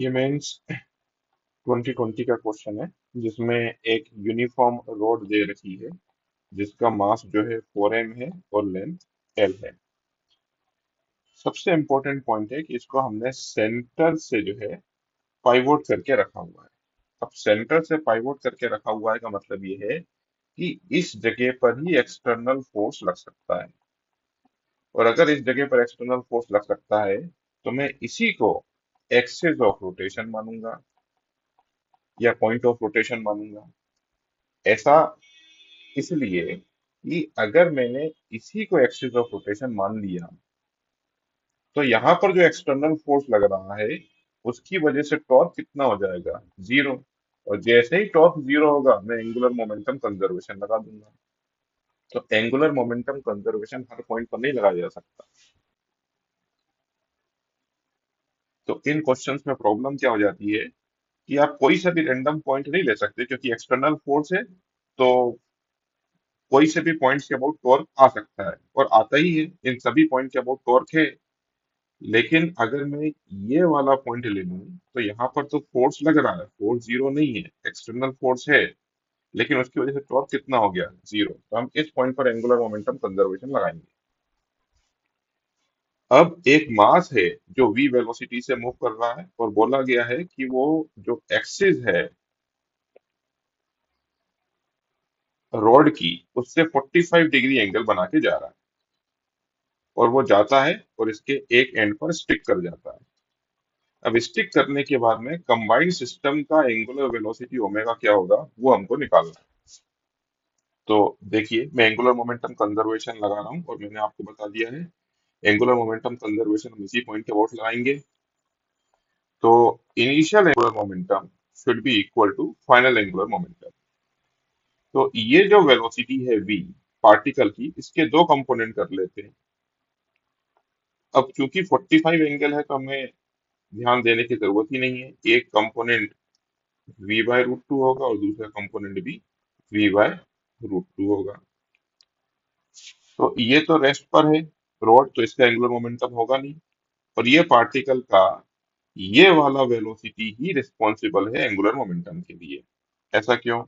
ये मेंस 2020 का क्वेश्चन है जिसमें एक यूनिफॉर्म रोड दे रखी है जिसका मास जो है 4m है और लेंथ L है। सबसे इम्पोर्टेंट पॉइंट है कि इसको हमने सेंटर से जो है पाइवोट करके रखा हुआ है। अब सेंटर से पाइवोट करके रखा हुआ है का मतलब ये है कि इस जगह पर ही एक्सटर्नल फोर्स लग सकता है, और अगर इस जगह पर एक्सटर्नल फोर्स लग सकता है तो मैं इसी को एक्सिस ऑफ रोटेशन मानूंगा या पॉइंट ऑफ रोटेशन मानूंगा। ऐसा इसलिए कि अगर मैंने इसी को एक्सिस ऑफ रोटेशन मान लिया तो यहाँ पर जो एक्सटर्नल फोर्स लग रहा है उसकी वजह से टॉर्क कितना हो जाएगा, जीरो। और जैसे ही टॉर्क जीरो होगा मैं एंगुलर मोमेंटम कंजर्वेशन लगा दूंगा। तो एंगुलर मोमेंटम कंजर्वेशन हर पॉइंट पर नहीं लगाया जा सकता। तो इन क्वेश्चंस में प्रॉब्लम क्या हो जाती है कि आप कोई सा भी रैंडम पॉइंट नहीं ले सकते, क्योंकि एक्सटर्नल फोर्स है तो कोई से भी पॉइंट्स के अबाउट टॉर्क आ सकता है और आता ही है, इन सभी पॉइंट के अबाउट टॉर्क है। लेकिन अगर मैं ये वाला पॉइंट ले लूं तो यहाँ पर तो फोर्स लग रहा है, फोर्स जीरो नहीं है, एक्सटर्नल फोर्स है, लेकिन उसकी वजह से टॉर्क कितना हो गया, जीरो। तो हम इस पॉइंट पर एंगुलर मोमेंटम कंजर्वेशन लगाएंगे। अब एक मास है जो v वेलोसिटी से मूव कर रहा है और बोला गया है कि वो जो एक्सिस है रॉड की उससे 45 डिग्री एंगल बना के जा रहा है, और वो जाता है और इसके एक एंड पर स्टिक कर जाता है। अब स्टिक करने के बाद में कंबाइंड सिस्टम का एंगुलर वेलोसिटी ओमेगा क्या होगा वो हमको निकालना है। तो देखिए, मैं एंगुलर मोमेंटम कंजर्वेशन लगा रहा हूँ और मैंने आपको बता दिया है एंगुलर मोमेंटम कंजर्वेशन हम इसी पॉइंट के अबाउट लगाएंगे। तो initial angular momentum should be equal to final angular momentum. तो ये जो वेलोसिटी है v पार्टिकल की, इसके दो कंपोनेंट कर लेते हैं। अब चूंकि 45 एंगल है तो हमें ध्यान देने की जरूरत ही नहीं है। एक component v by root two होगा और दूसरा कंपोनेंट भी v बाय रूट टू होगा। तो ये तो रेस्ट पर है रॉड, तो इसका एंगुलर मोमेंटम होगा नहीं। और ये पार्टिकल का ये वाला वेलोसिटी ही रिस्पॉन्सिबल है एंगुलर मोमेंटम के लिए। ऐसा क्यों?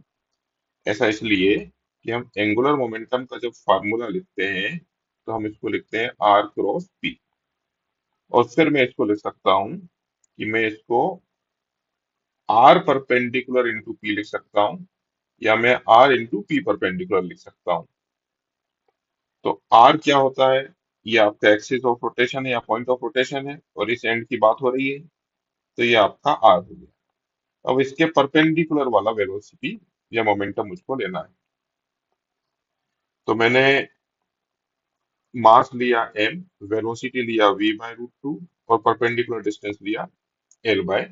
ऐसा इसलिए कि हम एंगुलर मोमेंटम का जब फार्मूला लिखते हैं तो हम इसको लिखते हैं आर क्रॉस पी, और फिर मैं इसको लिख सकता हूं कि मैं इसको आर परपेंडिकुलर इंटू पी लिख सकता हूं, या मैं आर इंटू पी परपेंडिकुलर लिख सकता हूं। तो आर क्या होता है? ये आपका एक्सिस ऑफ रोटेशन है या पॉइंट ऑफ रोटेशन है, और इस एंड की बात हो रही है, तो ये आपका आर हो गया। अब इसके परपेंडिकुलर वाला वेलोसिटी या मोमेंटम मुझको लेना है। तो मैंने मास लिया m, वेलोसिटी लिया v बाय रूट टू, और परपेंडिकुलर डिस्टेंस लिया l बाय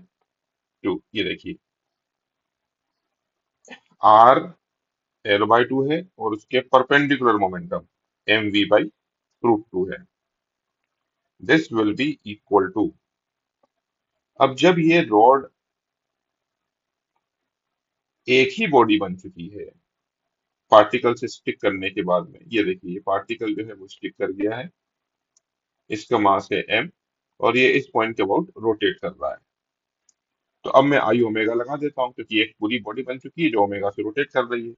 टू। ये देखिए, r l बाय टू है और उसके perpendicular momentum m v by root two है। This will be equal to, अब जब ये रॉड एक ही बॉडी बन चुकी है पार्टिकल से स्टिक करने के बाद में, ये देखिए ये पार्टिकल जो है वो स्टिक कर गया है, इसका मास है m, और ये इस पॉइंट के अबाउट रोटेट कर रहा है। तो अब मैं आई ओमेगा लगा देता हूँ क्योंकि एक पूरी बॉडी बन चुकी है जो ओमेगा से रोटेट कर रही है।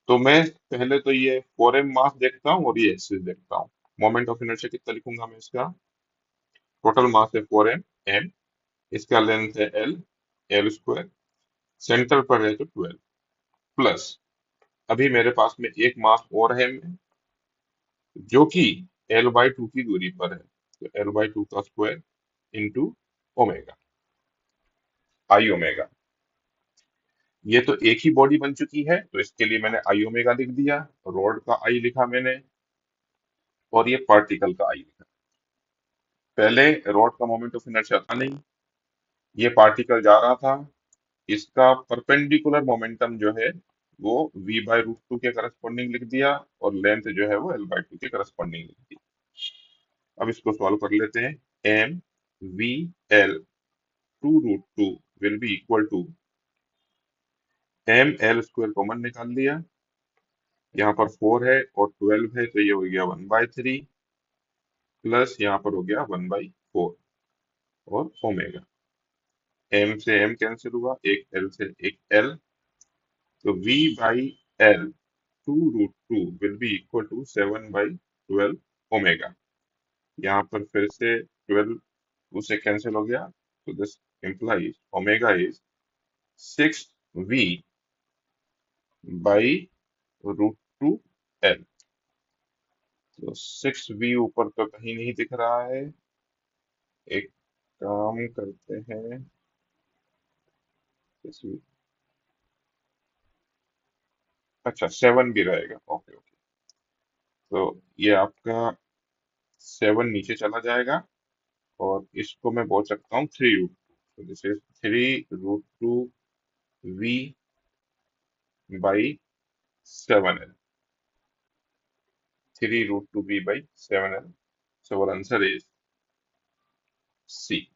तो मैं पहले तो ये 4m मास देखता हूँ और ये एक्सिस देखता हूँ। मोमेंट ऑफ इनर्शिया कितना लिखूंगा मैं इसका? टोटल मास है 4m, m, इसका लेंथ है l, l स्क्वायर, सेंटर पर है तो 12, प्लस अभी मेरे पास में एक मास और है जो कि l बाई टू की दूरी पर है, तो l बाई टू का स्क्वायर इंटू ओमेगा, आई ओमेगा। ये तो एक ही बॉडी बन चुकी है तो इसके लिए मैंने आई ओमेगा लिख दिया, रॉड का आई लिखा मैंने, और ये पार्टिकल का आई लिखा। पहले रॉड का मोमेंट ऑफ इनर्शिया था नहीं, ये पार्टिकल जा रहा था, इसका परपेंडिकुलर मोमेंटम जो है वो v बाय रूट टू के करस्पॉन्डिंग लिख दिया, और लेंथ जो है वो l बाय टू के करस्पॉन्डिंग लिख दी। अब इसको सॉल्व कर लेते हैं। m v l two root two will be equal to m l square common निकाल लिया, यहाँ पर 4 है और 12 है तो ये हो गया 1/3, प्लस यहाँ पर हो गया 1/4 और ओमेगा। एम से एम कैंसिल हुआ, एक एल से एक एल, तो v by L two root two will be equal to 7/12 omega. यहाँ पर फिर से 12 टू से कैंसिल हो गया, तो this implies omega is 6v by root two L. तो 6v ऊपर तो कहीं नहीं दिख रहा है, एक काम करते हैं, 6v, अच्छा 7 भी रहेगा, ओके ओके। तो ये आपका 7 नीचे चला जाएगा, और इसको मैं बोल सकता हूँ 3√2, तो this is 3√2v by 7l, 3√2v by 7l। So our answer is C.